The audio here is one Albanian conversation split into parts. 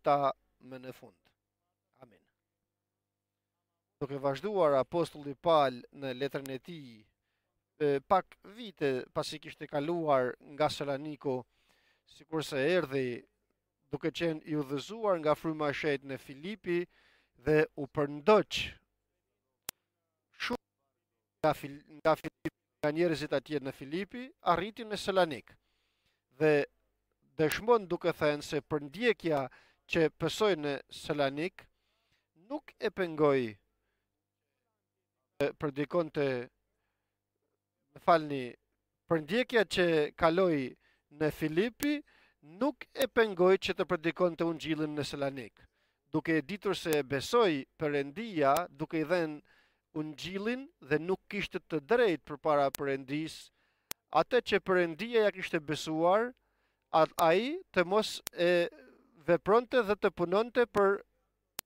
ta më në fund. Amin. Duke vazhduar apostulli Paul në letrën e tij, pak vite pasi kishte kaluar nga Saloniku, sikurse erdhi duke qenë i udhëzuar nga fryma e shenjtë në Filipi dhe u përndoq shumë nga Filipi, nga njerëzit atje në Filipi, arriti në Salonik. Dhe dëshmon duke thënë se përndjekja që pësoi në Salonik nuk e pengoi përdikonte, më falni, përndjekja që kaloi në Filipi nuk e pengoi që të predikonte ungjillin në Salonik, duke ditur se besoi Perëndia duke i dhënë ungjillin dhe nuk kishte të drejtë përpara Perëndisë atë që Perëndia ja kishte besuar, ai të mos e vepronte dhe të punonte për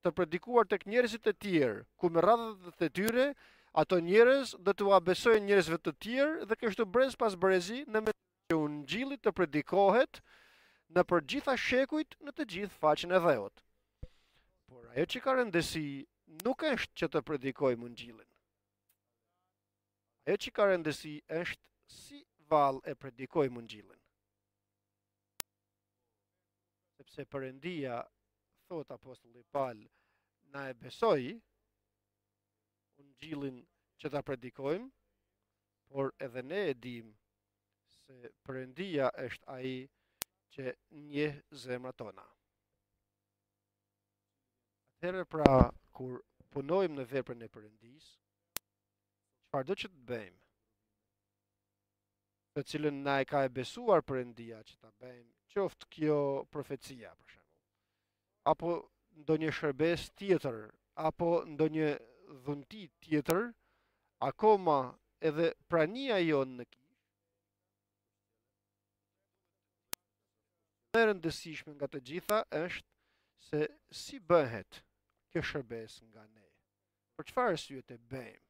të predikuar tek njerëzit e tjerë, ku me radhët e tyre ato njerëz do t'u besojnë njerëzve të tjerë dhe kështu brez pas brezi në mënyrë që ungjilli të predikohet në për gjitha shekujt në të gjithë faqen e dheut. Por ajo që ka rëndësi nuk është që të predikojmë ungjillin. Ajo që ka rëndësi është si vallë e predikojmë ungjillin. Sepse Perëndia, thot apostulli Paul, na e besoi ungjillin që ta predikojmë, por edhe ne e dim se Perëndia është ai që njeh zemrat tona. Atëherë pra, kur punojmë në veprën e Perëndisë, çfarëdo që të bëjmë, të cilën na e ka e besuar Perëndia që ta bëjmë, qoftë kjo profecia për shembull, apo ndonjë shërbes tjetër, apo ndonjë dhunti tjetër, akoma edhe prania jonë në më e rëndësishme nga të gjitha është se si bëhet kjo shërbes nga ne. Për çfarë arsye të bëjmë?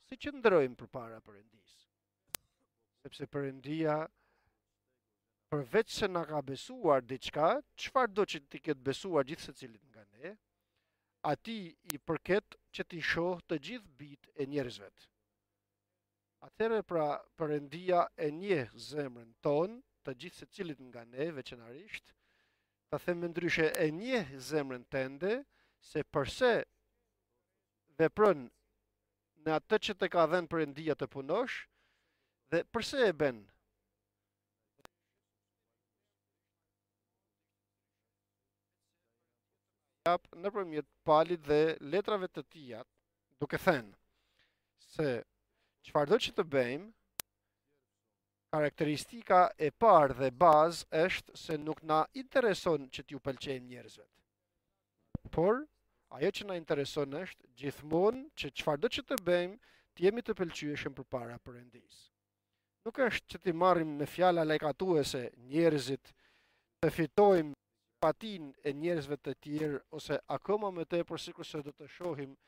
Si qëndrojmë përpara Perëndisë? Sepse Perëndia, përveç se na ka besuar diçka, çfarëdo që ti ketë besuar gjithë secilit nga ne, atij i përket që ti shoh të gjithë bijtë e njerëzve. Atëherë pra, Perëndia e njeh zemrën tonë, të gjithë secilit nga ne, veçanërisht, ta them me ndryshe, e njeh zemrën tënde, se përse vepron në atë që të ka dhënë Perëndia të punosh, dhe përse e bën. Nëpërmjet Palit dhe letrave të tija, duke thënë se çfarëdo që të bëjmë, karakteristika e parë dhe bazë është se nuk na intereson që t'ju pëlqejmë njerëzve. Por ajo që na intereson është gjithmonë që çfarëdo që të bëjmë, të jemi të pëlqyeshëm përpara Perëndisë. Nuk është që t'i marrim me fjala lajkatuese njerëzit, të fitojmë simpatin e njerëzve të tjerë, ose akoma më tepër sikur se do të shohim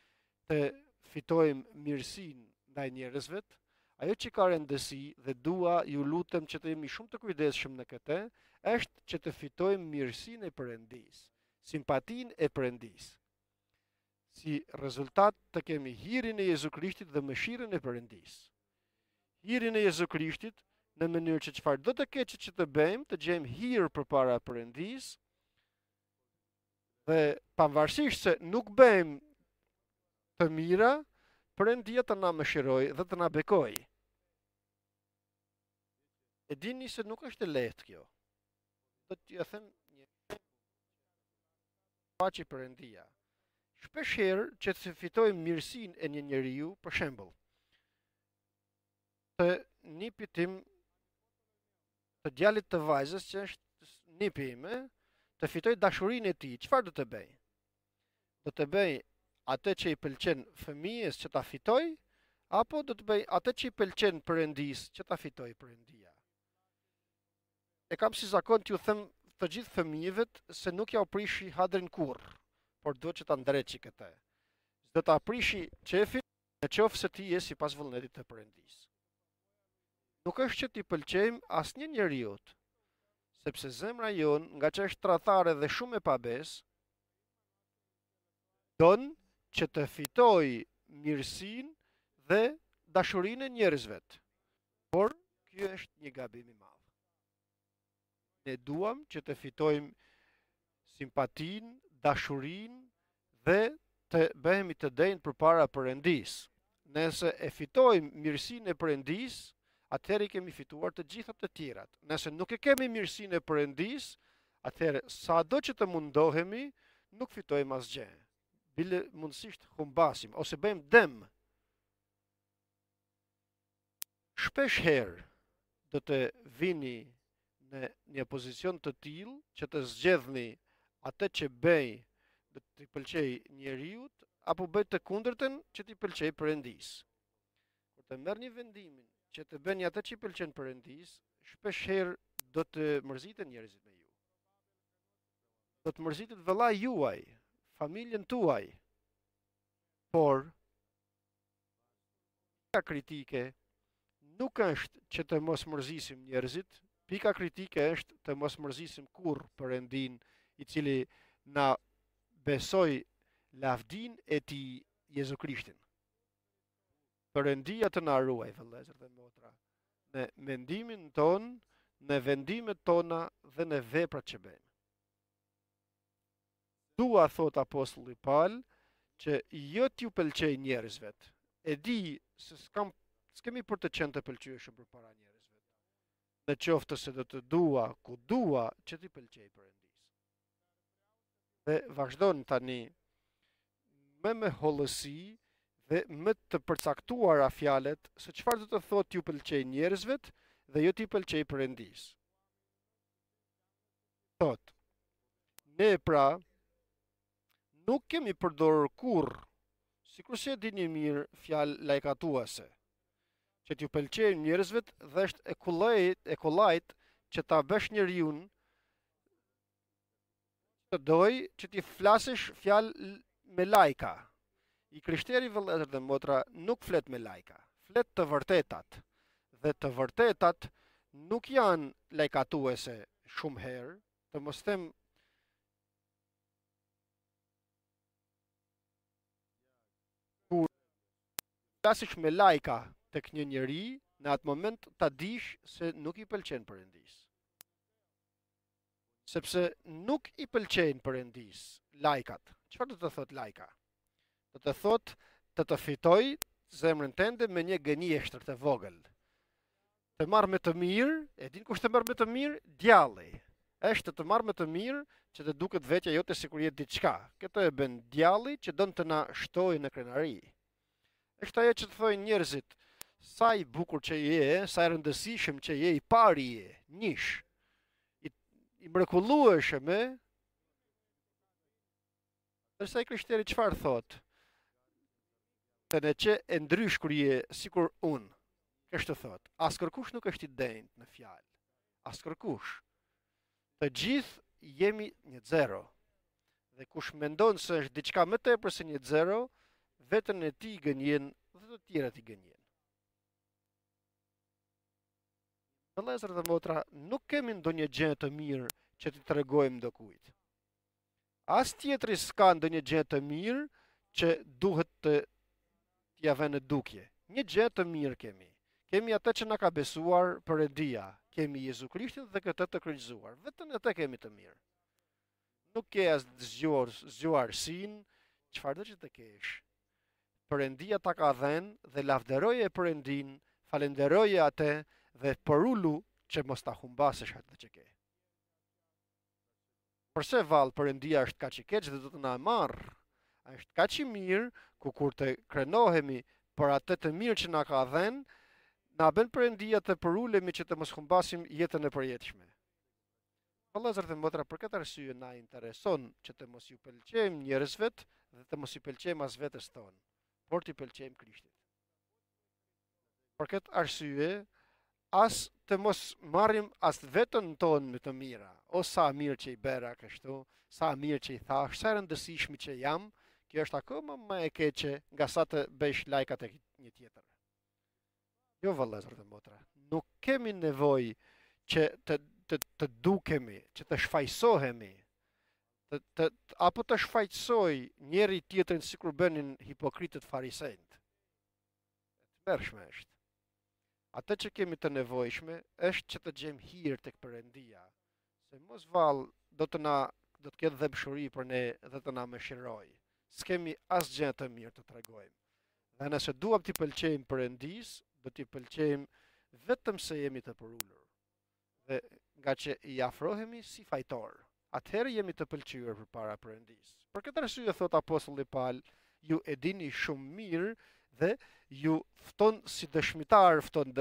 të fitojmë mirësinë ndaj njerëzve. Ajo që ka rëndësi dhe dua ju lutem që të jemi shumë të kujdesshëm në këtë, është që të fitojmë mirësinë e Perëndisë, simpatinë e Perëndisë. Si rezultat të kemi hirin e Jezu Krishtit dhe mëshirën e Perëndisë. Hirin e Jezu Krishtit në mënyrë që çfarëdo të keqe që të bëjmë, të gjejmë hir përpara Perëndisë, dhe pavarësisht se nuk bëjmë të mira, Perëndia të na mëshiroj dhe të na bekoj. E dini se nuk është e lehtë kjo. Do t'ju them një paçi Perëndia. Shpeshherë që të fitojmë mirësinë e një njeriu, për shembull, të nipit tim, të djalit të vajzës që është nipi im, të fitoj dashurinë e tij, çfarë do të bëj? Do të bëj atë që i pëlqen fëmijës që ta fitoj, apo do të bëj atë që i pëlqen Perëndisë që ta fitoj Perëndia? E kam si zakon t'ju them të gjithë fëmijëve se nuk ja u prishi hadrin kurrë, por duhet që ta ndreqi këtë. Do ta prishi qefin në qoftë se ti je sipas vullnetit të Perëndisë. Nuk është që ti pëlqejmë asnjë njeriu, sepse zemra jon, nga që është tradhtare dhe shumë e pabes, don që të fitoj mirësinë dhe dashurinë e njerëzve. Por ky është një gabim i madh. Ne duam që të fitojmë simpatinë, dashurinë dhe të bëhemi të denjë përpara Perëndisë. Nëse e fitojmë mirësinë e Perëndisë, atëherë kemi fituar të gjitha të tjerat. Nëse nuk e kemi mirësinë e Perëndisë, atëherë sado që të mundohemi, nuk fitojmë asgjë. Bile mundësisht humbasim ose bëjmë dëm. Shpesh herë do të vini në një pozicion të tillë që të zgjedhni atë që bëj do t'i pëlqej njeriut apo bëj të kundërtën që t'i pëlqej Perëndisë. Kur të merrni vendimin që të bëni atë që i pëlqen Perëndisë, shpesh herë do të mërziten njerëzit me ju. Do të mërzitet vëllai juaj, familjen tuaj. Por pika kritike nuk është që të mos mërzisim njerëzit, pika kritike është të mos mërzisim kurrë Perëndin i cili na besoi lavdin e tij Jezu Krishtin. Perëndia të na ruaj, vëllezër dhe motra, në mendimin ton, në vendimet tona dhe në veprat që bëjmë. Dua, thot apostulli Paul, që jo t'ju pëlqej njerëzve. E di se s'kemi për të qenë të pëlqyeshëm përpara njerëzve. Në qoftë se do të dua, ku dua që t'i pëlqej Perëndisë. Dhe vazhdon tani me hollësi dhe me të përcaktuara fjalët se çfarë do të thotë t'ju pëlqej njerëzve dhe jo t'i pëlqej Perëndisë. Thot, ne pra nuk kemi përdorur kurrë, sikurse e dini mirë, fjalë lajkatuese, që t'ju pëlqejnë njerëzve dhe është e kollajt që ta bësh njeriu të doj që t'i flasësh fjalë me lajka. I krishteri, vëllezër dhe motra, nuk flet me lajka, flet të vërtetat. Dhe të vërtetat nuk janë lajkatuese shumë herë, të mos them kur flasësh me lajka tek një njeri, në atë moment ta dish se nuk i pëlqen Perëndisë. Sepse nuk i pëlqejnë Perëndisë lajkat. Çfarë do të thotë lajka? Do të thotë të fitoj zemrën tënde me një gënjeshtër të vogël. Të marrë me të mirë, e din kush të marrë me të mirë? Djalli. Është të marrë me të mirë që të duket vetja jote sikur je diçka. Këtë e bën djalli që don të na shtojë në krenari. Është ajo që të thojnë njerëzit, sa i bukur që je, sa i rëndësishëm që je, i pari je, njësh. I mrekullueshëm, Dërsa i krishteri çfarë thot? Të në që e ndrysh kur je sikur unë. Kështu thot. Askërkush nuk është i denjtë në fjalë. Askërkush. Të gjithë jemi një zero. Dhe kush mendon se është diçka më tepër se një zero, veten e tij gënjen dhe të tjerat i gënjen. Vëllezër dhe motra, nuk kemi ndonjë gjë të mirë që t'i tregojmë ndokujt. As tjetri s'ka ndonjë gjë të mirë që duhet të t'ia vënë në dukje. Një gjë të mirë kemi. Kemi atë që na ka besuar Perëndia. Kemi Jezu Krishtin dhe këtë të kryqëzuar. Vetëm atë kemi të mirë. Nuk ke as zgjuarsin, çfarë do që të kesh. Perëndia ta ka dhënë dhe lavderoje Perëndin, falenderoje atë dhe porulu që mos ta humbasësh atë që ke. Përse vallë Perëndia është kaq i keq dhe do të na marrë? Është kaq i mirë ku kur të krenohemi për atë të mirë që na ka dhënë, na bën Perëndia të porulemi që të mos humbasim jetën e përjetshme. Vëllezër dhe motra, për këtë arsye na intereson që të mos ju pëlqejmë njerëzve dhe të mos i pëlqejmë as vetes tonë, por t'i pëlqejmë Krishtit. Për këtë arsye as të mos marrim as vetën tonë me të mira, o sa mirë që i bëra kështu, sa mirë që i thash, sa rëndësishmi që jam, kjo është akoma më e keqe nga sa të bësh lajkat e një tjetër. Jo, vëllezër dhe motra, nuk kemi nevojë që të dukemi, që të shfaqsohemi. apo të shfaqsoj njeri tjetrin sikur bënin hipokritët farisejt. Mërshme është. Atë që kemi të nevojshme është që të gjejmë hir tek Perëndia, se mos vallë do të ketë dëmshuri për ne dhe të na mëshiroj. S'kemi asgjë të mirë të tregojmë. Dhe nëse duam t'i pëlqejmë Perëndis, do t'i pëlqejmë vetëm se jemi të përulur. Dhe nga që i afrohemi si fajtor, atëherë jemi të pëlqyer përpara Perëndis. Për këtë arsye thot apostulli Paul, ju e dini shumë mirë dhe ju fton si dëshmitar fton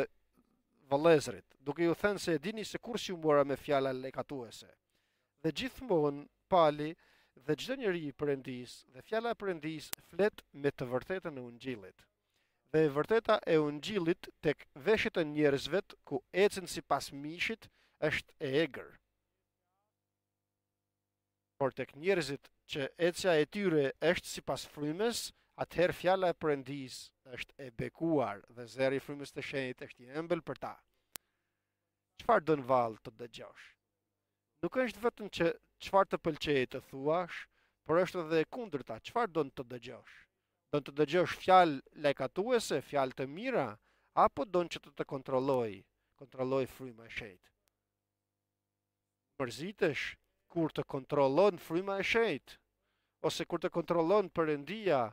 vëllezërit, duke ju thënë se e dini se kur si u mora me fjala lekatuese. Dhe gjithmonë Pali dhe çdo njeri i Perëndis dhe fjala e Perëndis flet me të vërtetën e Ungjillit. Dhe e vërteta e Ungjillit tek veshjet e njerëzve ku ecën sipas mishit është e egër. Por tek njerëzit që ecja e tyre është sipas frymës, atëherë fjala e Perëndis është e bekuar dhe zeri i frymës të shenjtë është i ëmbël për ta. Çfarë do në vallë të dëgjosh? Nuk është vetëm që çfarë të pëlqejë të thuash, por është edhe e kundërta, çfarë do të dëgjosh? Do të dëgjosh fjalë lajkatuese, fjalë të mira, apo do që të kontrolloj fryma e shenjtë? Mërzitesh kur të kontrollon fryma e shenjtë, ose kur të kontrollon Perëndia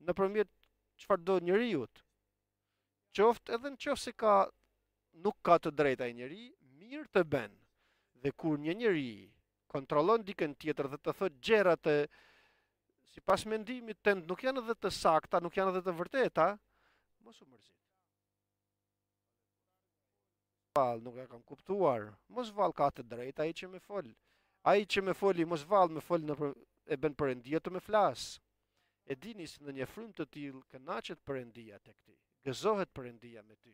nëpërmjet çfarë do njeriut. Qoftë edhe nëse nuk ka të drejta ai njeri, mirë të bën. Dhe kur një njeri kontrollon dikën tjetër dhe të thotë gjëra të sipas mendimit tënd nuk janë edhe të sakta, nuk janë edhe të vërteta, mos u mërzit. Nuk e kam kuptuar. Mos vall ka të drejtë ai që më fol. Ai që më foli mos vall më fol e bën Perëndia të më flas. E dini se në një frymë të tillë kënaqet Perëndia tek ti. Gëzohet Perëndia me ty,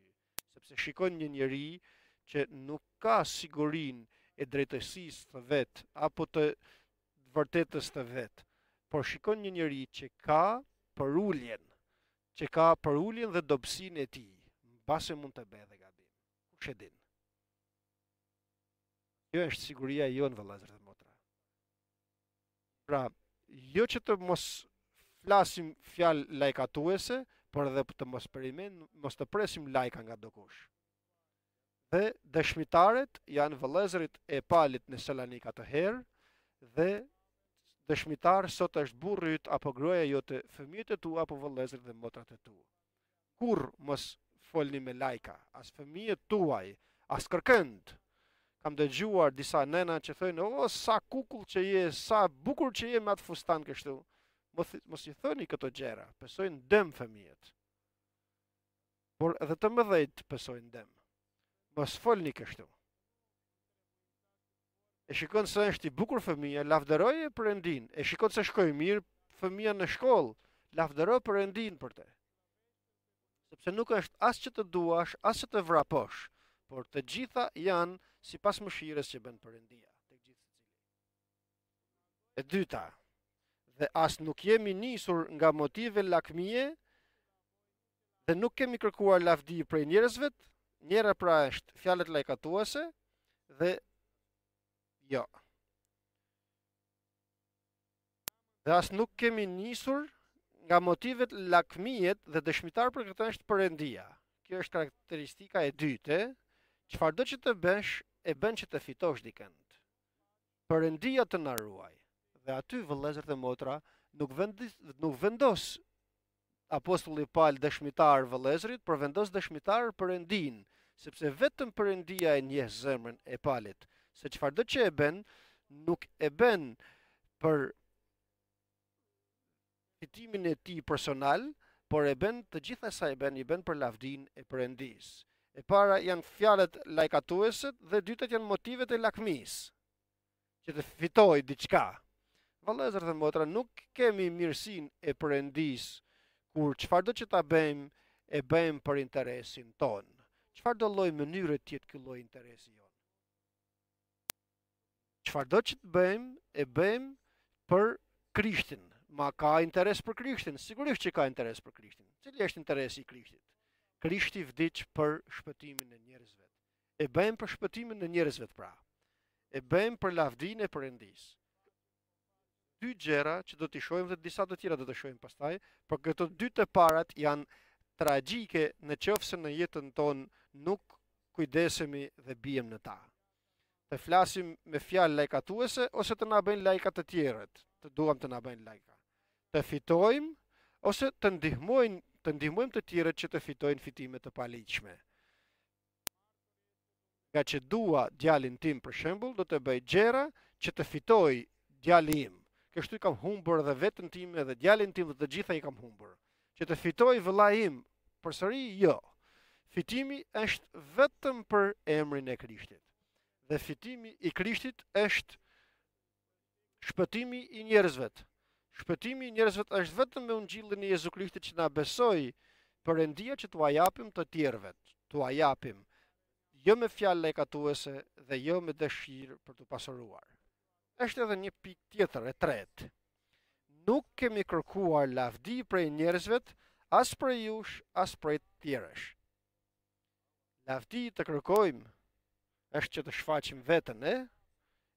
sepse shikon një njeri që nuk ka sigurinë e drejtësisë të vet apo të vërtetës të vet, por shikon një njeri që ka përuljen, dhe dobësinë e tij, mbase mund të bëjë edhe gabim. Kush e din? Kjo është siguria jonë, vëllezër dhe motra. Pra, jo që të mos flasim fjalë lajkatuese, por edhe të mos të presim lajka nga dokush. Dhe dëshmitaret janë vëllezërit e Palit në Salonika të herë, dhe dëshmitar sot është burri yt apo gruaja jote, fëmijët e tu apo vëllezërit dhe motrat e tu. Kur mos folni me lajka, as fëmijët tuaj, as kërkënd. Kam dëgjuar disa nëna që thojnë, "O sa kukull që je, sa bukur që je me atë fustan kështu." Mos I thoni këto gjëra, besojnë dëm fëmijët. Por edhe të mëdhejt besojnë dëm. Mos folni kështu. E shikon se është I bukur fëmija, lavdëroje Perëndin. E shikon se shkoi mirë fëmija në shkollë, lavdëro Perëndin për te. Sepse nuk është as që të duash, as që të vraposh, por të gjitha janë sipas mëshirës që bën Perëndia tek gjithë secili. E dyta, dhe as nuk jemi nisur nga motive lakmie dhe nuk kemi kërkuar lavdi prej njerëzve. Njëra pra është fjalët lajkatuese dhe jo. Dhe as nuk kemi nisur nga motivet lakmiet dhe dëshmitar për këtë është Perëndia. Kjo është karakteristika e dytë. Çfarëdo që të bësh, e bën që të fitosh dikënd. Perëndia të na ruaj. Dhe aty vëllezër dhe motra nuk vendos apostulli Paul dëshmitar vëllezërit, por vendos dëshmitar Perëndin, sepse vetëm Perëndia e njeh zemrën e Paulit, se çfarëdo që e bën, nuk e bën për fitimin e tij personal, por e bën të gjitha sa I bën për lavdinë e Perëndis. E para janë fjalët lajkatuese dhe dytat janë motivet e lakmisë, që të fitoj diçka. Vëllezër dhe motra, nuk kemi mirësinë e Perëndis kur çfarëdo që ta bëjmë, e bëjmë për interesin ton. Çfarëdo lloj mënyre të jetë ky lloj interesi jon. Çfarëdo që të bëjmë, e bëjmë për Krishtin. Ma ka interes për Krishtin? Sigurisht që ka interes për Krishtin. Cili është interesi I Krishtit? Krishti vdiq për shpëtimin e njerëzve. E bëjmë për shpëtimin e njerëzve pra. E bëjmë për lavdinë e Perëndis. dy gjëra që do t'i shohim dhe disa të tjera do të shohim pastaj, por këto dy të parat janë tragjike në qoftë në jetën tonë nuk kujdesemi dhe bijem në ta. Të flasim me fjalë lajkatuese ose të na bëjnë lajka të tjerët, të duam të na bëjnë lajka. Të fitojmë ose të ndihmojmë të tjerët që të fitojnë fitime të paligjshme. Nga që dua djalin tim për shembull, do të bëj gjëra që të fitoj djali im. Kështu i kam humbur edhe veten time dhe djalin tim dhe të gjitha i kam humbur. Që të fitoj vëllai im, përsëri jo. Fitimi është vetëm për emrin e Krishtit. Dhe fitimi i Krishtit është shpëtimi i njerëzve. Shpëtimi i njerëzve është vetëm me ungjillin e Jezu Krishtit që na besoi Perëndia që t'ua japim të tjerëve, t'ua japim jo me fjalë lajkatuese dhe jo me dëshirë për të pasuruar. Është edhe një pikë tjetër e tretë. Nuk kemi kërkuar lavdi prej njerëzve, as prej jush, as prej tjerësh. Lavdi të kërkojmë është që të shfaqim veten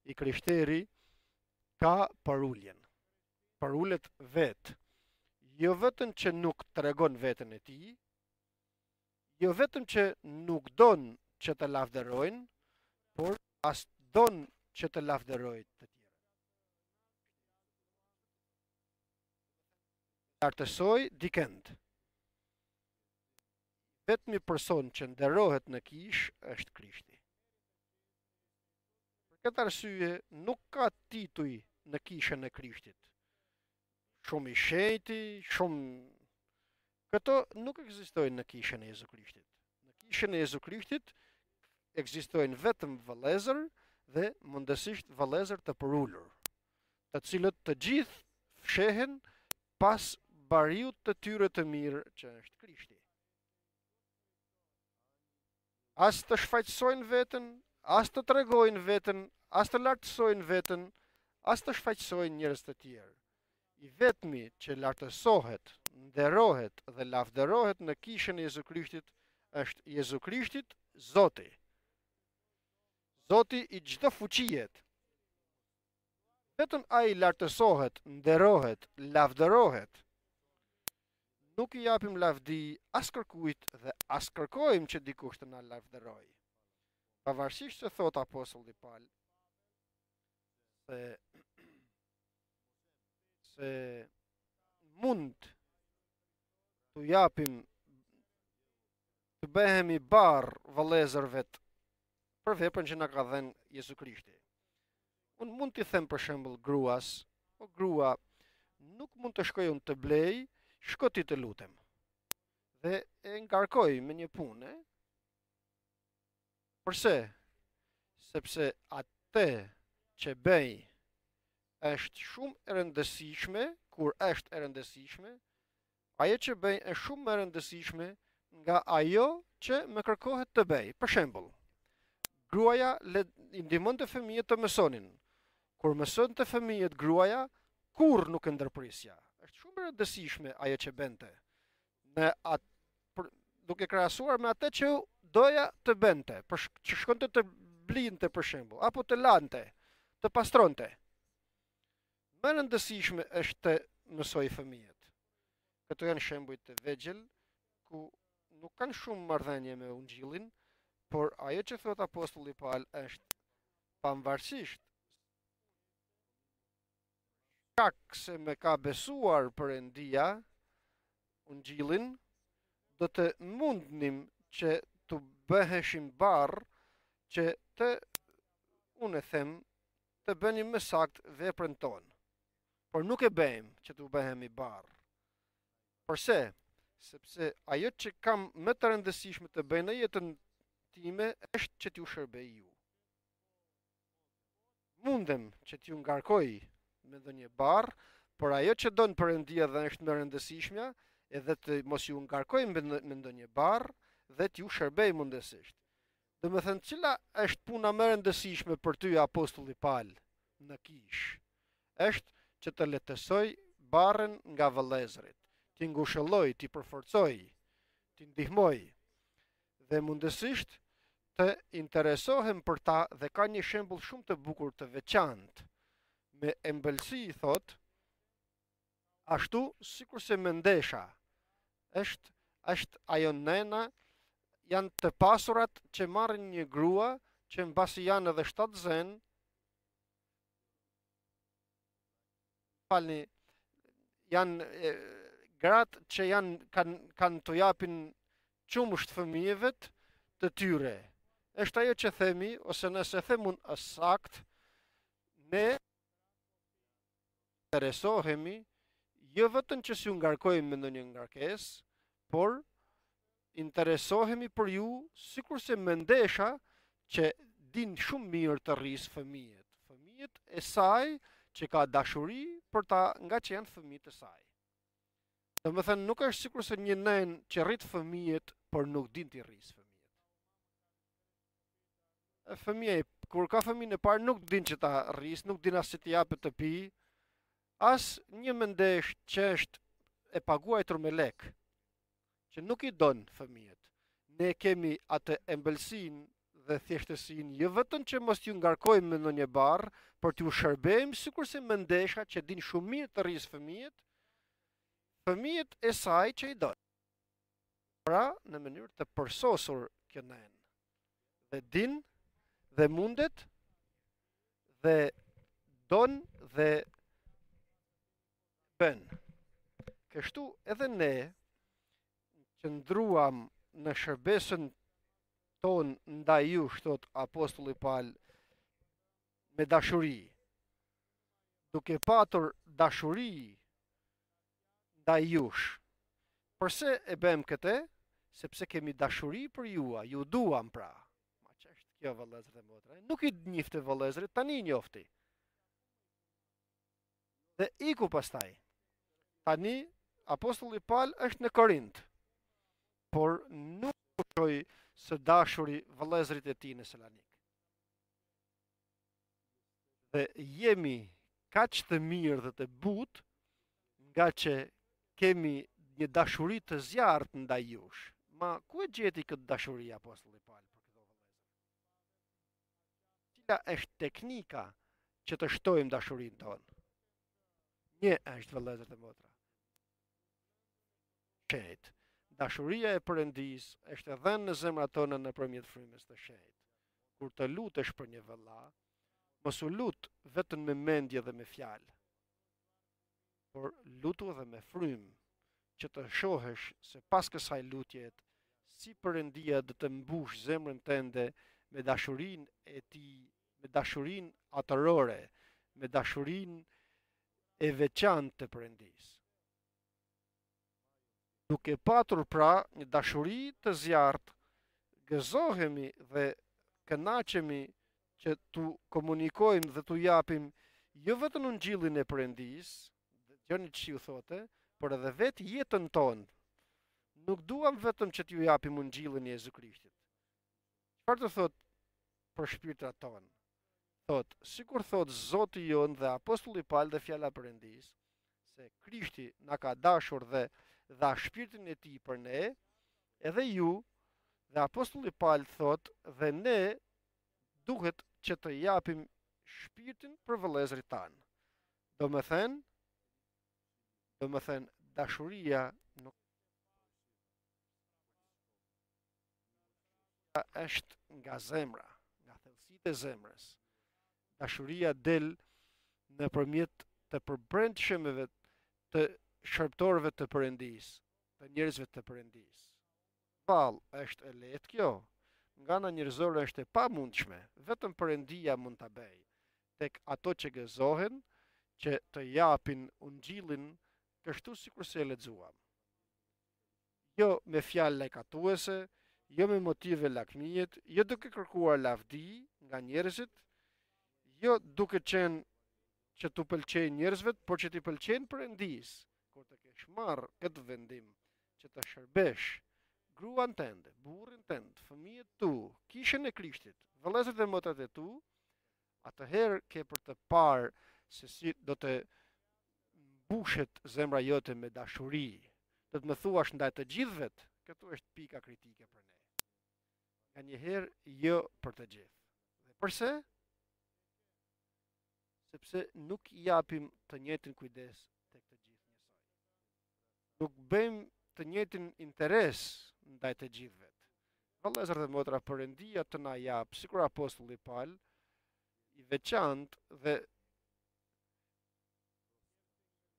i krishteri ka paruljen. Parulet vet. Jo vetëm që nuk tregon veten e tij, jo vetëm që nuk don që të lavdërojnë, por as don që të lavdërojë të tjerë. Lartësoj dikend. Vetmi person që nderohet në kish është Krishti. Për këtë arsye nuk ka tituj në kishën e Krishtit. Shumë i shenjti, këto nuk ekzistojnë në kishën e Jezu Krishtit. Në kishën e Jezu Krishtit ekzistojnë vetëm vëllezër dhe mundësisht vëllezër të përulur, të cilët të gjithë fshehen pas bariut të tyre të mirë që është Krishti. As të shfaqsojnë veten, as të tregojnë veten, as të lartësojnë veten, as të shfaqsojnë njerëz të tjerë. I vetmi që lartësohet, nderohet dhe lavdërohet në kishën e Jezu Krishtit është Jezu Krishtit, Zoti. Zoti i çdo fuqie. Vetëm ai lartësohet, nderohet, lavdërohet. Nuk i japim lavdi as kërkujt dhe as kërkojmë që dikush të na lavdërojë. Pavarësisht se thot apostulli Paul se mund të japim të bëhemi barë vëllezërve për veprën që na ka dhënë Jezu Krishti. Unë mund t'i them për shembull gruas, o grua, nuk mund të shkoj unë të blej, shko ti të lutem. Dhe e ngarkoj me një punë. Përse? Sepse atë që bëj është shumë e rëndësishme, kur është e rëndësishme, ajo që bëj është shumë e rëndësishme nga ajo që më kërkohet të bëj. Për shembull, gruaja i ndihmon të fëmijët të mësonin. Kur mëson të fëmijët gruaja, kur nuk e ndërprisja. Është shumë e rëndësishme ajo që bënte. Duke krahasuar me atë që doja të bënte, që shkonte të blinte për shembull, apo të lante, të pastronte. Më rëndësishme është të mësoj fëmijët. Këto janë shembuj të vegjël ku nuk kanë shumë marrëdhënie me ungjillin, por ajo që thot apostulli Paul është pavarësisht kaq se me ka besuar Perëndia ungjillin, do të mundnim që të bëheshim barë që unë e them, të bënim më sakt veprën tonë. Por nuk e bëjmë që të bëhemi barë. Përse? Sepse ajo që kam më të rëndësishme të bëj në jetën time është që t'ju shërbej ju. Mundem që t'ju ngarkoj me ndonjë barë, por ajo që don Perëndia dhe është më rëndësishmja, edhe të mos ju ngarkoj me ndonjë barë dhe t'ju shërbej mundësisht. Domethënë, cila është puna më rëndësishme për ty apostulli Paul në kish? Është që të lehtësoj barën nga vëllezërit, t'i ngushëlloj, t'i përforcoj, t'i ndihmoj dhe mundësisht të interesohem për ta dhe ka një shembull shumë të bukur të veçantë me embëlsi, thot, ashtu sikur se me ndesha, është ajo nena, janë të pasurat që marrin një grua që mbasi janë edhe 7 zen, falni, janë gratë që kanë të japin qumësht fëmijëve të tyre. Është ajo që themi, ose nëse themun sakt, ne interesohemi jo vetëm që si u ngarkojmë me ndonjë ngarkesë, por interesohemi për ju sikurse me ndesha që din shumë mirë të rrisë fëmijët. Fëmijët e saj që ka dashuri për ta nga që janë fëmijët e saj. Do më thënë, nuk është sikur se një nen që rritë fëmijët, por nuk din t'i rrisë fëmijët. Fëmija, kur ka fëmijën e parë, nuk din që ta rrisë, nuk din as që t'i japë të pi, as një mendesh që është e paguajtur me lekë, që nuk i donë fëmijët. Ne kemi atë embëlsin dhe thjeshtësin, jo vetëm që mos t'ju ngarkojmë me ndonjë barr, por t'ju shërbejmë sikurse mendesha që din shumë mirë të rrisë fëmijët e saj që i donë. Pra, në mënyrë të përsosur kjo nen, dhe din, dhe mundet, dhe don, dhe bën. Kështu edhe ne qëndruam në shërbesën ton ndaj jush, thot apostulli Paul, me dashuri, duke patur dashuri ndaj jush. Përse e bëjmë këtë? Sepse kemi dashuri për jua, ju duam pra. Ma që është kjo, vëllezër dhe motra? Nuk i njifte vëllezërit, tani njofti. Dhe iku pastaj. Tani apostulli Paul është në Korint, por nuk shoj së dashuri vëllezërit e tij në Salonik. Dhe jemi kaq të mirë dhe të butë, nga që kemi një dashuri të zjarrt ndaj jush. Ma ku e gjeti këtë dashuri apostulli Paul për këto vëllezër? Cila është teknika që të shtojmë dashurinë tonë? Një është, vëllezër dhe motra, shenjtë. Dashuria e Perëndis është dhënë në zemrat tona nëpërmjet frymës të shenjtë. Kur të lutesh për një vëlla, mos u lut vetëm me mendje dhe me fjalë, por lutu edhe me frymë, që të shohësh se pas kësaj lutjet, si Perëndia do të mbush zemrën tënde me dashurinë e tij, me dashurinë atërore, me dashurinë e veçantë të Perëndisë. Duke patur pra një dashuri të zjarrt, gëzohemi dhe kënaqemi që tu komunikojmë dhe tu japim jo vetëm ungjillin e Perëndisë, dëgjoni ç'i u thotë, por edhe vetë jetën tonë. Nuk duam vetëm që t'ju japim ungjillin e Jezu Krishtit. Çfarë të thot për shpirtrat tonë? Thot, sikur thot Zoti jon dhe apostulli Paul dhe fjala e Perëndisë, se Krishti na ka dashur dhe dha shpirtin e tij për ne, edhe ju, dhe apostulli Paul thot, dhe ne duhet që të japim shpirtin për vëllezërit tanë. Do me thënë, dashuria nuk është nga zemra, nga thellësitë e zemrës. Dashuria del nëpërmjet të përbrendshmeve të shërbëtorëve të Perëndisë, të njerëzve të Perëndisë. Vallë, është e lehtë kjo. Nga ana njerëzore është e pamundshme, vetëm Perëndia mund ta bëjë. Tek ato që gëzohen, që të japin ungjillin kështu sikur se e lexuam. Jo me fjalë lajkatuese, jo me motive lakmijet, jo duke kërkuar lavdi nga njerëzit, jo duke qenë që t'u pëlqejnë njerëzve, por që t'i pëlqejnë Perëndisë. Kur të kesh marrë këtë vendim që të shërbesh gruan tënde, burrin tënd, fëmijët tu, kishën e Krishtit, vëllezërit dhe motrat e tu, atëherë ke për të parë se si do të mbushet zemra jote me dashuri. Do të më thuash ndaj të gjithëve, këtu është pika kritike për ne. Nga njëherë jo për të gjithë. Dhe përse? sepse nuk i japim të njëjtin kujdes tek të gjithë njësoj. Nuk bëjmë të njëjtin interes ndaj të gjithëve. Vëllezër dhe motra, Perëndia të na jap, sikur apostulli Paul, i veçantë dhe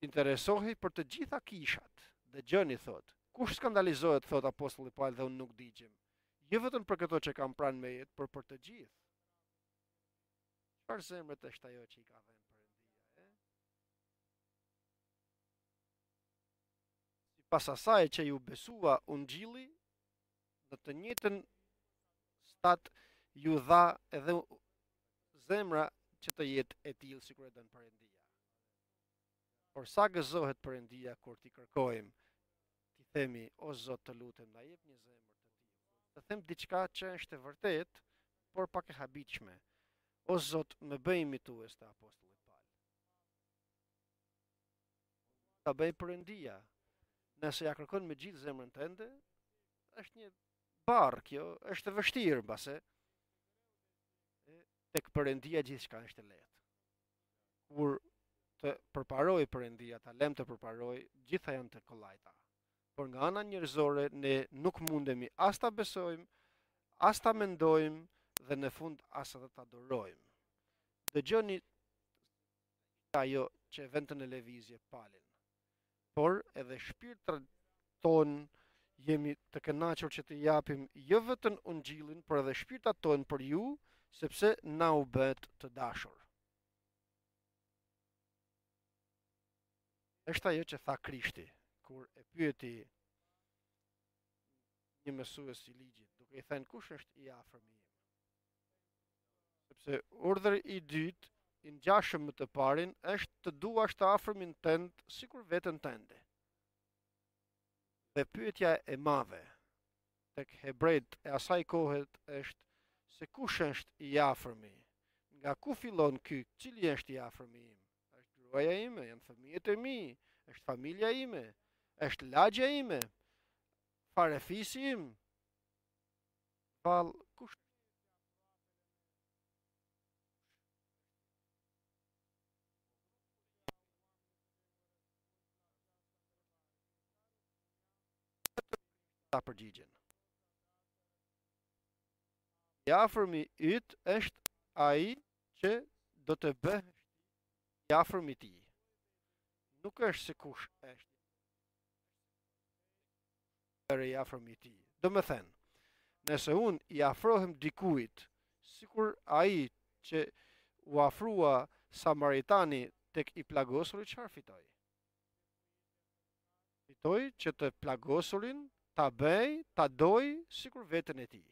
interesohej për të gjitha kishat. Dëgjoni thot, kush skandalizohet thot apostulli Paul dhe unë nuk digjem. Jo vetëm për këto që kam pranë me jetë, por për të gjithë. Çfarë zemrët është ajo që i ka dhënë Perëndia, e? Sipas asaj që ju besua ungjilli, në të njëjtën stat ju dha edhe zemra që të jetë e tillë sikur e don Perëndia. Por sa gëzohet Perëndia kur ti kërkojmë, ti themi, o Zot, të lutem, na jep një zemër të tillë. Të them diçka që është e vërtet, por pak e habitshme. O Zot, më bëj imitues të apostullit Paul. Ta bëj Perëndia. Nëse ja kërkon me gjithë zemrën tënde, është një barë kjo, është e vështirë mbase. Tek Perëndia gjithçka është e lehtë. Kur të përparoj Perëndia, ta lëm të përparoj, gjitha janë të kollajta. Por nga ana njerëzore ne nuk mundemi as ta besojmë, as ta mendojmë dhe në fund as edhe ta adorojmë. Dëgjoni ajo që vend të në lëvizje palin. Por edhe shpirtrat ton jemi të kënaqur që të japim jo vetëm ungjillin, por edhe shpirtat ton për ju, sepse na u bët të dashur. Është ajo që tha Krishti, kur e pyeti një mësues i ligjit, duke i thënë kush është i afërm im. Sepse urdhri i dytë, i ngjashëm me të parin, është të duash të afërmin tënd sikur veten tënde. Dhe pyetja e madhe tek hebrejt e asaj kohe është se kush është i afërmi? Nga ku fillon ky? Cili është i afërmi im? Është gruaja ime, janë fëmijët e mi, është familja ime, është lagja ime, farefisi im. Vall, kush? Ta përgjigjen. I afërmi yt është ai që do të bëhet i afërmi ti. Nuk është se kush është i afërmi ti. Do më thënë, nëse unë i afrohem dikujt, sikur ai që u afrua Samaritani tek i plagosuri, çfarë fitoi? Fitoi që të plagosurin ta bëj, ta doj sikur veten e tij.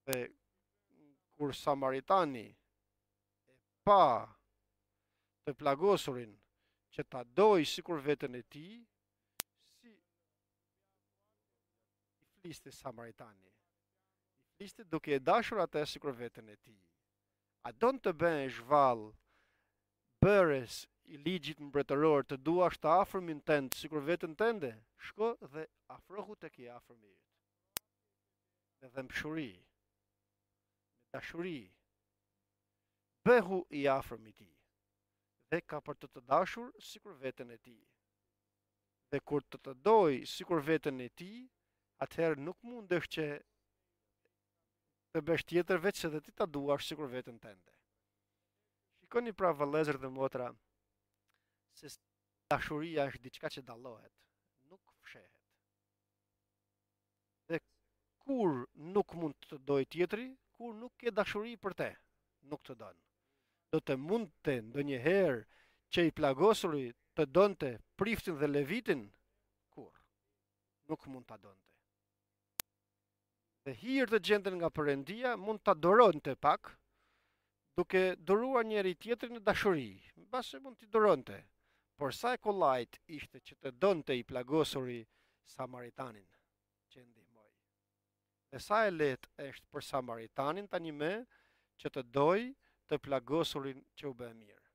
Dhe kur Samaritani e pa të plagosurin që ta doj sikur veten e tij, si i fliste Samaritani. I fliste duke e dashur atë sikur veten e tij. A don të bëhesh vallë bërës i ligjit mbretëror të duash të afërmin tënd sikur veten tënde? Shko dhe afrohu tek i afërmi yt. Me dëmshuri, me dashuri. Bëhu i afërmi ti. Dhe ka për të dashur sikur veten e tij. Dhe kur të doj sikur veten e tij, atëherë nuk mundesh që të bësh tjetër veç se dhe ti ta duash sikur veten tënde. Shikoni pra vëllezër dhe motra, se dashuria është diçka që dallohet, nuk fshehet. Dhe kur nuk mund të doj tjetri, kur nuk ke dashuri për te, nuk të don. Do të mund të ndonjëherë që i plagosuri të donte priftin dhe levitin, kur nuk mund ta donte. Dhe hirë të gjenden nga Perëndia mund ta doronte pak, duke duruar njëri tjetrin në dashuri, mbase mund t'i duronte. Por sa e kollajt ishte që të donte i plagosuri Samaritanin që ndihmoi. Dhe sa e lehtë është për Samaritanin tani më që të doj të plagosurin që u bë mirë.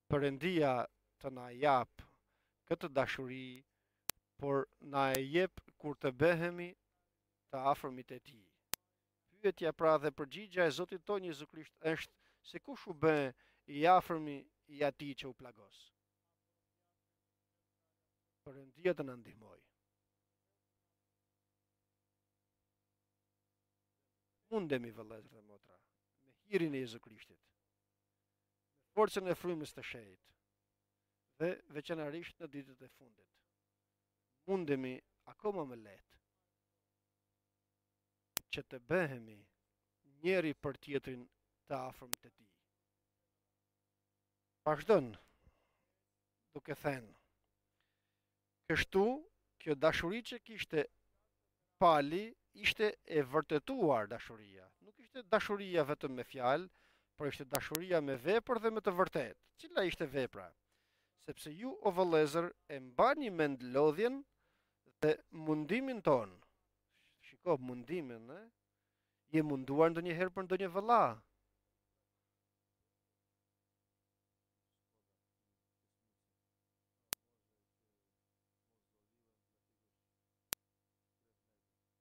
Perëndia të na jap këtë dashuri, por na e jep kur të bëhemi të afërmit e tij. Pyetja pra dhe përgjigja e Zotit tonë Jezu Krisht është se kush u bë i afërmi i atij që u plagos. Perëndia të na ndihmoj. Mundemi vëllezër dhe motra, me hirin e Jezu Krishtit, me forcën e frymës të shenjtë, dhe veçanërisht në ditët e fundit. Mundemi akoma më lehtë që të bëhemi njeri për tjetrin të afërm të tij. Vazhdon duke thënë, kështu kjo dashuri që kishte Pali ishte e vërtetuar dashuria. Nuk ishte dashuria vetëm me fjalë, por ishte dashuria me vepër dhe me të vërtetë. Cila ishte vepra? Sepse ju o vëllezër e mbani mend lodhjen dhe mundimin ton. Shiko, mundimin, je munduar ndonjëherë për ndonjë vëlla?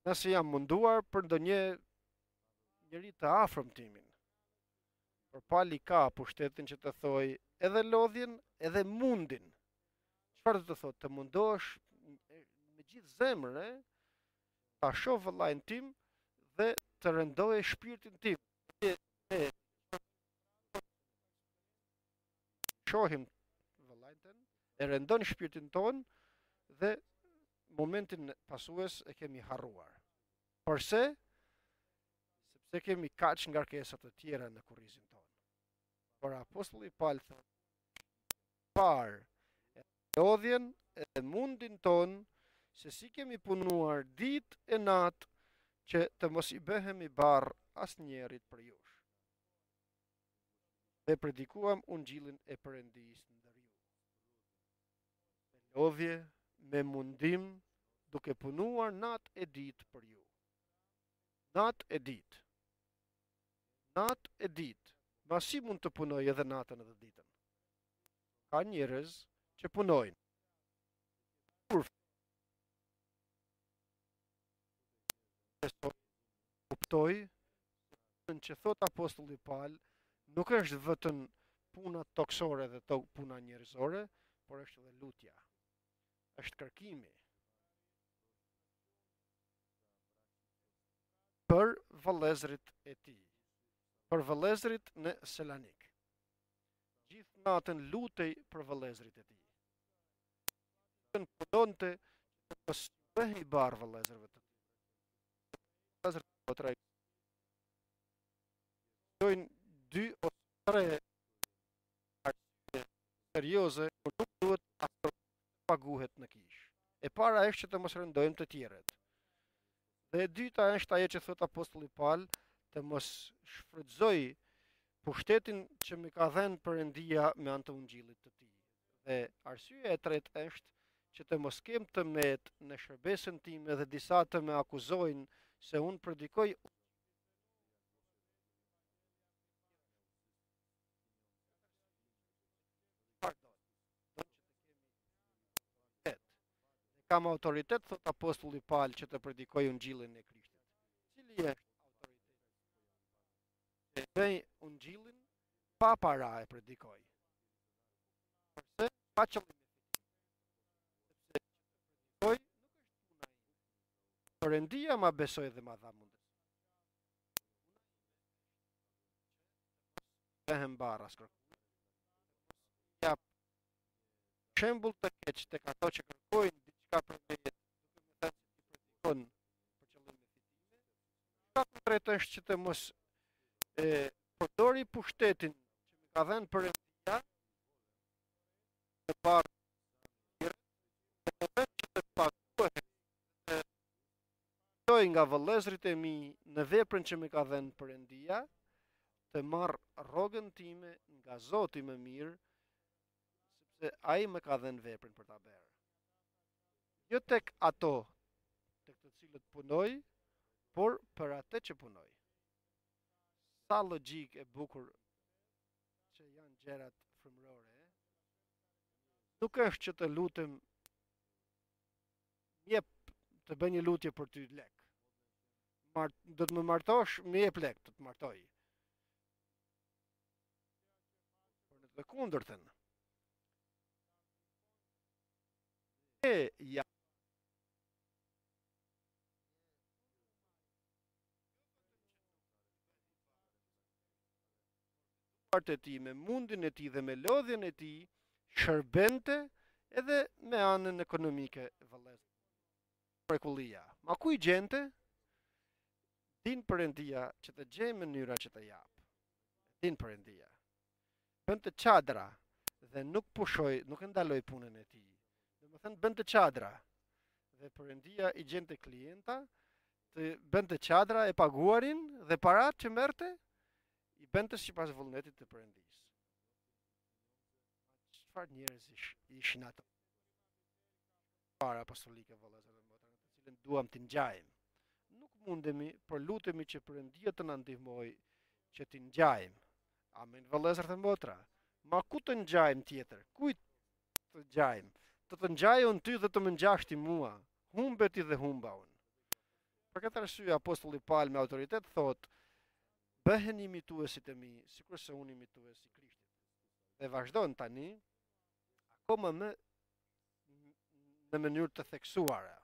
Nëse jam munduar për ndonjë njeri të afërm timin, por Pali ka pushtetin që të thoj edhe lodhjen, edhe mundin. Çfarë do të thotë? Të mundosh me gjithë zemrën, ta shoh vëllain tim dhe të rëndoj shpirtin tim. Ne shohim vëllain ton, e rëndon shpirtin ton dhe momentin pasues e kemi harruar. Përse? Sepse kemi kaq ngarkesa të tjera në kurrizin ton. Por apostulli Paul thotë, parë e lodhjen e mundin ton, se si kemi punuar ditë e natë që të mos i bëhemi barr asnjërit për jush. Dhe predikuam ungjillin e Perëndisë ndër ju. Me lodhje, me mundim, duke punuar natë e ditë për ju. Natë e ditë. Natë e ditë. Ma si mund të punoj edhe natën edhe ditën? Ka njerëz që punojnë. Kur kuptoj që thot apostulli Paul, nuk është vetëm puna toksore dhe puna njerëzore, por është edhe lutja. Është kërkimi për vëllezërit e tij, për vëllezërit në Selanik. Gjithë natën lutej për vëllezërit e tij. Punonte të mos bëhej barr vëllezërve të tij. Vëllezërit po trajtojnë 2 ose 3 arsye serioze, por nuk duhet të paguhet në kish. E para është që të mos rëndojmë të tjerët. Dhe e dyta është ajo që thot apostulli Paul, të mos shfrytëzoj pushtetin që më ka dhënë Perëndia me anë të ungjillit të tij. Dhe arsyeja e tretë është që të mos kem të met në shërbesën time dhe disa të më akuzojnë se unë predikoj kam autoritet, thot apostulli Paul, që të predikoj ungjillin e Krishtit. Cili është autoriteti? E bëj ungjillin pa para e predikoj. Përse pa qëllim. Sepse predikoj nuk është puna ime. Perëndia ma besoi dhe ma dha mundësi. Bëhem barras kërkuar. Ja shembull të keq tek ato që kërkojnë diçka për vetë, duke më thënë se ti predikon për qëllime fitime. Ka drejtë është që të mos përdori pushtetin që më ka dhënë Perëndia të barë në moment që të paguhet të nga vëllezërit e mi në veprën që më ka dhënë Perëndia, të marr rrogën time nga Zoti më mirë, sepse ai më ka dhënë veprën për ta bërë. Jo tek ato tek të cilët punoj, por për atë që punoj. Sa logjik e bukur që janë gjërat frymërore. Nuk është që të lutem jep të bëj një lutje për ty lek. do të më martosh, më jep lek të të martoj. Por në të kundërtën, ja e ti, me mundin e ti dhe me lodhjen e ti, shërbente edhe me anën ekonomike vëllez. Prekullia. Ma ku i gjente? Din Perëndia që të gjej mënyra që të jap. Din Perëndia. Bënte çadra dhe nuk pushoi, nuk e ndaloi punën e tij. Domethënë bënte çadra dhe Perëndia i gjente klienta, të bënte çadra e paguarin dhe parat që merrte i bënte sipas vullnetit të Perëndisë. Çfarë njerëzish ishin ato? Para apostolike vëllezër dhe motra, të cilën duam të ngjajmë. Nuk mundemi, por lutemi që Perëndia të na ndihmojë që të ngjajmë. Amen vëllezër dhe motra. Ma ku të ngjajmë tjetër? Kujt të ngjajmë? Të ngjaj unë ty dhe të më ngjash ti mua. Humbe ti dhe humba unë. Për këtë arsye apostulli Paul me autoritet thot: bëheni imituesit e mi, sikurse unë imitues i Krishtit. Dhe vazhdon tani akoma më në mënyrë të theksuara.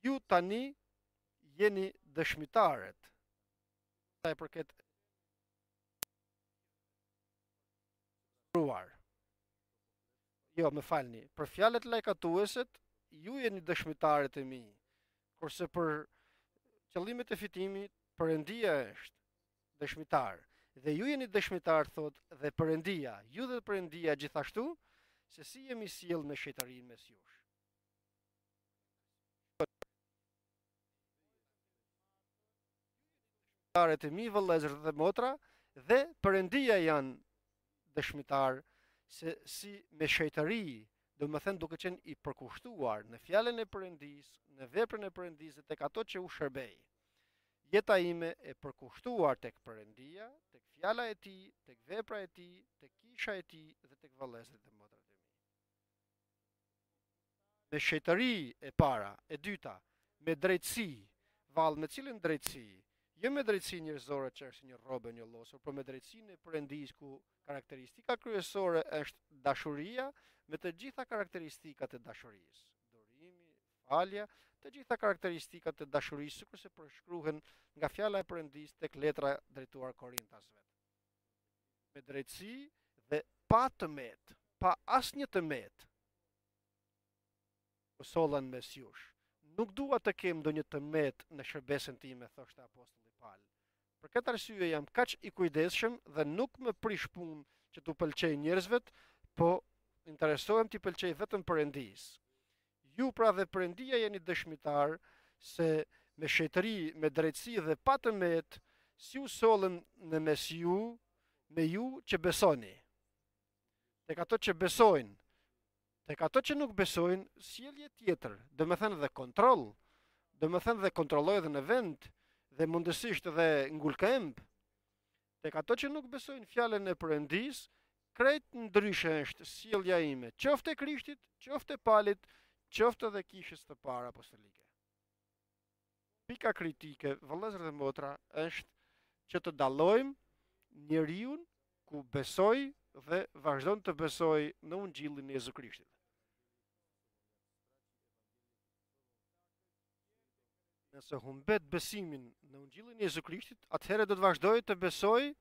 Ju tani jeni dëshmitarët sa i përket ruar. Jo, më falni, për fjalët lajkatuesit, ju jeni dëshmitarët e mi, kurse për qëllimet e fitimit, Perëndia është dëshmitar. Dhe ju jeni dëshmitar, thot, dhe Perëndia, ju dhe Perëndia gjithashtu, se si jemi sjell me shejtarinë mes jush. Dëshmitarët e mi vëllezër dhe motra, dhe Perëndia janë dëshmitar se si me shejtari, do më thënë duke qenë i përkushtuar në fjalën e Perëndisë, në veprën e Perëndisë tek ato që u shërbej. Jeta ime e përkushtuar tek Perëndia, tek fjala e tij, tek vepra e tij, tek kisha e tij dhe tek vëllezërit dhe motrat e mi. Me shejtari e para, e dyta, me drejtësi, vallë me cilën drejtësi? Jo me drejtësi njerëzore që është një rrobë një llosur, por me drejtësinë e Perëndisë ku karakteristika kryesore është dashuria me të gjitha karakteristikat e dashurisë. Durimi, falja, të gjitha karakteristikat e dashurisë, sikurse përshkruhen nga fjala e Perëndisë tek letra drejtuar Korintasve. Me drejtësi dhe pa tëmet, pa asnjë tëmet. U sollan mes jush. Nuk dua të kem ndonjë tëmet në shërbesën time, thoshte apostulli Paul. Për këtë arsye jam kaq i kujdesshëm dhe nuk më prish punë që t'u pëlqej njerëzve, po interesohem t'i pëlqej vetëm Perëndisë. Ju pra dhe Perëndia jeni dëshmitar se me shejtëri, me drejtësi dhe pa tëmet, si u sollën në mes ju, me ju që besoni. Tek ato që besojnë, tek ato që nuk besojnë, sjellje tjetër, do të thënë dhe kontroll, do të thënë dhe kontrolloj edhe në vend, dhe mundësisht edhe ngulkëmb. Tek ato që nuk besojnë fjalën e Perëndisë, krejt ndryshe është sjellja ime, qoftë e Krishtit, qoftë e Palit, qoftë edhe kishës të parë apostolike. Pika kritike, vëllezër dhe motra, është që të dallojmë njeriu ku besoj dhe vazhdon të besoj në Ungjillin e Jezu Krishtit. Nëse humbet besimin në Ungjillin e Jezu Krishtit, atëherë do të vazhdoj të besoj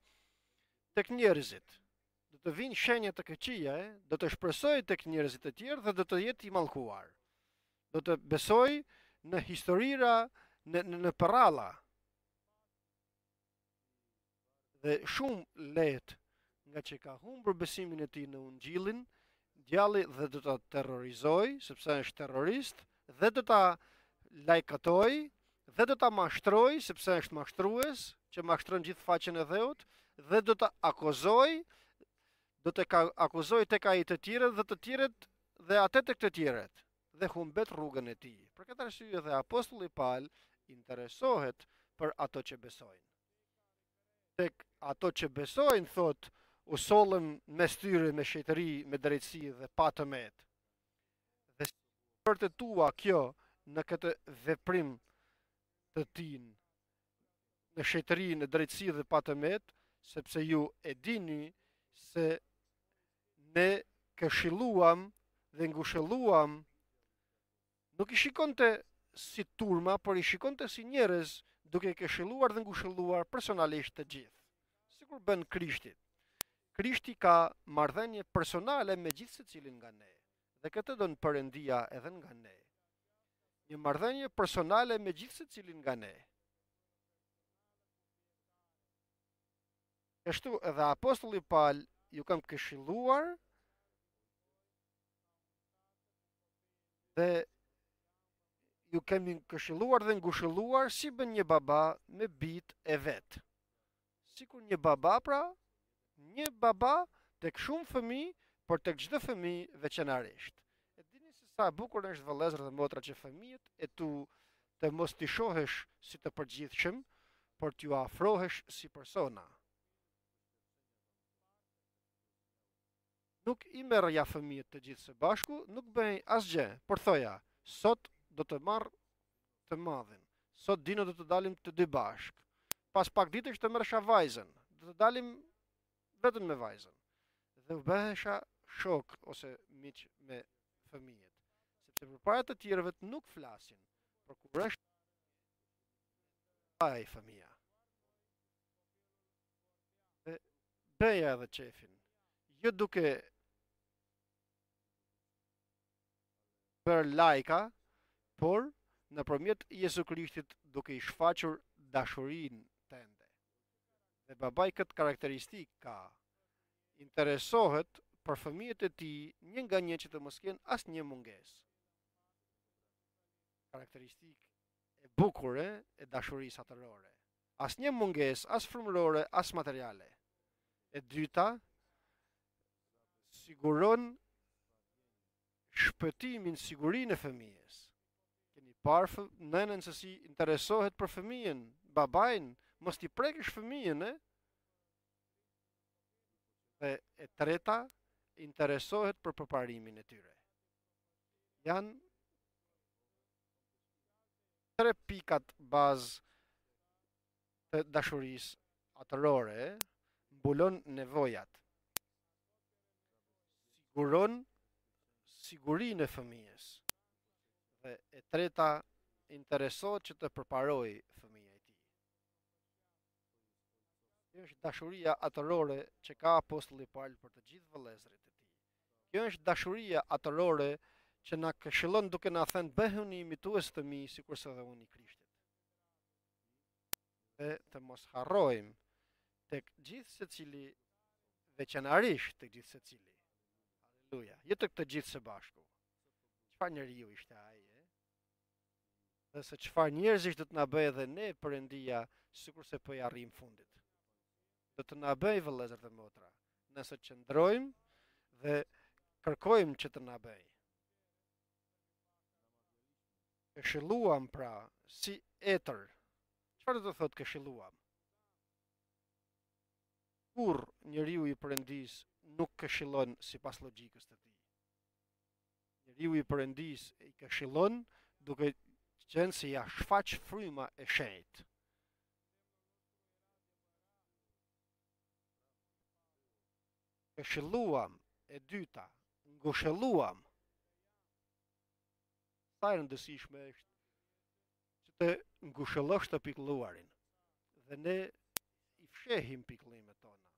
tek njerëzit. Do të vinë shenja të këqija, do të shpresoj tek njerëzit e tjerë dhe do të jetë i mallkuar. Do të besoj në historira, në përralla. Dhe shumë lehtë, nga që ka humbur besimin e tij në Ungjillin, djalli dhe do ta terrorizoj, sepse është terrorist, dhe do ta lajkatoj, dhe do ta mashtroj, sepse është mashtrues, që mashtron gjithë faqen e dheut, dhe do ta akuzoj, do të akuzoj tek ai të tjerët dhe të tjerët dhe atë tek të tjerët, dhe humbet rrugën e tij. Për këtë arsye dhe apostulli Paul interesohet për ato që besojnë. Tek ato që besojnë, thot, u sollën mes tyre me shejtëri, me drejtësi dhe pa tëmet. Dhe si vërtetua kjo në këtë veprim të tin në shetërinë, drejtësi dhe patëmet, sepse ju e dini se ne këshilluam dhe ngushëlluam, nuk i shikonte si turma, por i shikonte si njerëz, duke këshilluar dhe ngushëlluar personalisht të gjithë. Sikur bën Krishti. Krishti ka marrëdhënie personale me gjithë secilin nga ne, dhe këtë don Perëndia edhe nga ne. Një marrëdhënie personale me gjithë secilin nga ne. Kështu edhe apostulli Paul ju kam këshilluar dhe ju kemi këshilluar dhe ngushëlluar si bën një baba me bijtë e vet. Sikur një baba pra, një baba tek shumë fëmijë, por tek çdo fëmijë veçanërisht. E dini se sa bukur është vëllezër dhe motra që fëmijët e tu të mos t'i shohësh si të përgjithshëm, por t'ju afrohesh si persona. Nuk i merr ja fëmijët të gjithë së bashku, nuk bëj asgjë, por thoja, sot do të marr të madhin. Sot dino do të dalim të dy bashk. Pas pak ditësh të merrsha vajzën, do të dalim vetëm me vajzën. Dhe u bëhesha shok ose miq me fëmijët, sepse përpara të tjerëve nuk flasin, por kur është ai fëmia. Dhe bëja edhe qefin, jo duke për lajka, por nëpërmjet Jesu Krishtit duke i shfaqur dashurinë tënde. Dhe babai këtë karakteristikë ka, interesohet për fëmijët e tij një nga një që të mos kenë asnjë mungesë. Karakteristikë e bukur e dashurisë atërore. Asnjë mungesë, as frymërore, as materiale. E dyta, siguron shpëtimin, sigurinë e fëmijës. Keni parë nënën se si interesohet për fëmijën, babain, mos t'i prekësh fëmijën, Dhe e treta, interesohet për përparimin e tyre. Janë 3 pikat bazë të dashurisë atërore, mbulon nevojat. Siguron sigurinë e fëmijës. Dhe e treta, interesohet që të përparojë fëmijën e tij. Kjo është dashuria atërore që ka apostulli Paul për të gjithë vëllezërit e tij. Kjo është dashuria atërore që na këshillon duke na thënë bëhuni imitues të mi sikurse edhe unë i Krishtit. Dhe të mos harrojmë tek gjithë secili, veçanërisht tek gjithë secili. Halleluja. Jo tek të gjithë së bashku. Çfarë njeriu ishte ai, Dhe se çfarë njerëzish do të na bëjë edhe ne Perëndia, sikurse po i arrim fundit. Do të na bëj vëllezër dhe motra, nëse qëndrojmë dhe kërkojmë që të na bëj. Këshilluam pra si etër. Çfarë do të thotë këshilluam? Kur njeriu i Perëndis nuk këshillon sipas logjikës së tij. Njeriu i Perëndis i këshillon duke qenë se ja shfaq fryma e shenjtë. Këshilluam, e dyta, ngushëlluam. Sa e rëndësishme është që të ngushëllosh të pikëlluarin. Dhe ne i fshehim pikëllimet tona.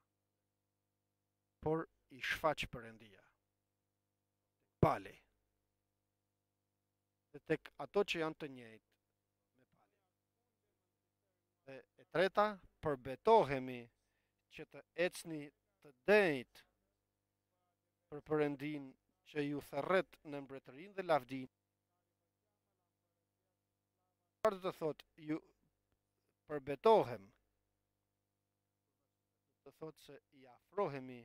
Por i shfaq Perëndia. Pali. Dhe tek ato që janë të njëjtë me pali. Dhe e treta, përbetohemi që të ecni të drejtë për Perëndin që ju therret në mbretërinë dhe lavdinë. Çfarë do të thotë ju përbetohem? Do të thotë se i afrohemi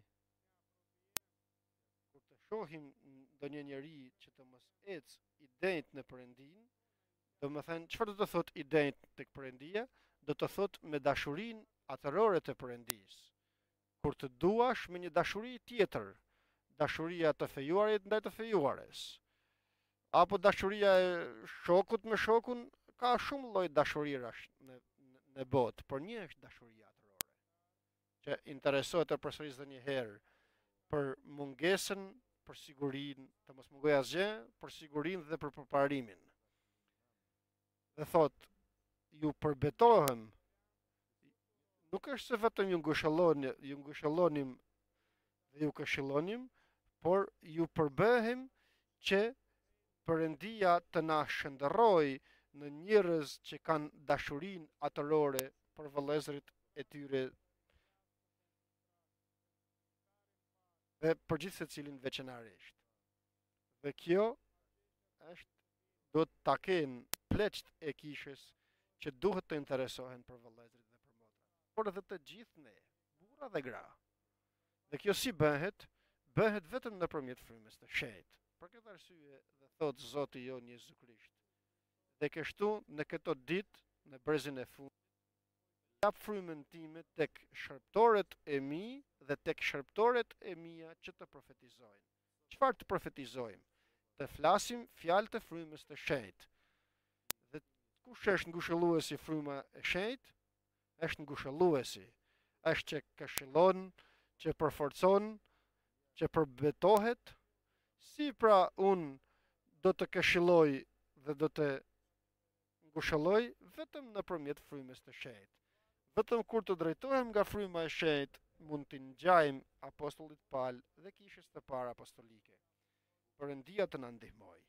kur të shohim ndonjë njeri që të mos ecë i drejtë në Perëndin. Do të thënë, çfarë do të thotë i drejtë tek Perëndia? Do të thotë me dashurinë atërore të Perëndisë. Kur të duash me një dashuri tjetër, dashuria të fejuarit ndaj të fejuares, apo dashuria e shokut me shokun, ka shumë lloj dashurirash në botë, por një është dashuria atërore, që interesohet të përsërisë edhe një herë për mungesën, për sigurinë, të mos mungoj asgjë, për sigurinë dhe për përparimin. Dhe thot, ju përbetohem, nuk është se vetëm ju ngushëllonim dhe ju këshillonim, por ju përbehim që Perëndia të na shëndërroj në njerëz që kanë dashurinë atërore për vëllezërit e tyre dhe për gjithë secilin veçanërisht. Dhe kjo është do të ta kenë pleqt e kishës që duhet të interesohen për vëllezërit dhe për motrat, por edhe të gjithë ne, burra dhe gra. Dhe kjo si bëhet? Bëhet vetëm nëpërmjet frymës të shenjtë. Për këtë arsye dhe thot Zoti jon Jezu Krisht. Dhe kështu në këto ditë, në brezin e fundit, jap frymën time tek shërptoret e mi dhe tek shërptoret e mia që të profetizojnë. Çfarë të profetizojmë? Të flasim fjalë të frymës të shenjtë. Dhe kush është ngushëlluesi fryma e shenjtë? Është ngushëlluesi. Është që këshillon, që përforcon, që përbetohet. Si pra unë do të këshilloj dhe do të ngushëlloj vetëm nëpërmjet frymës të shenjtë. Vetëm kur të drejtohem nga fryma e shenjtë, mund të ngjajmë apostullit Paul dhe kishës të parë apostolike. Perëndia të na ndihmojë.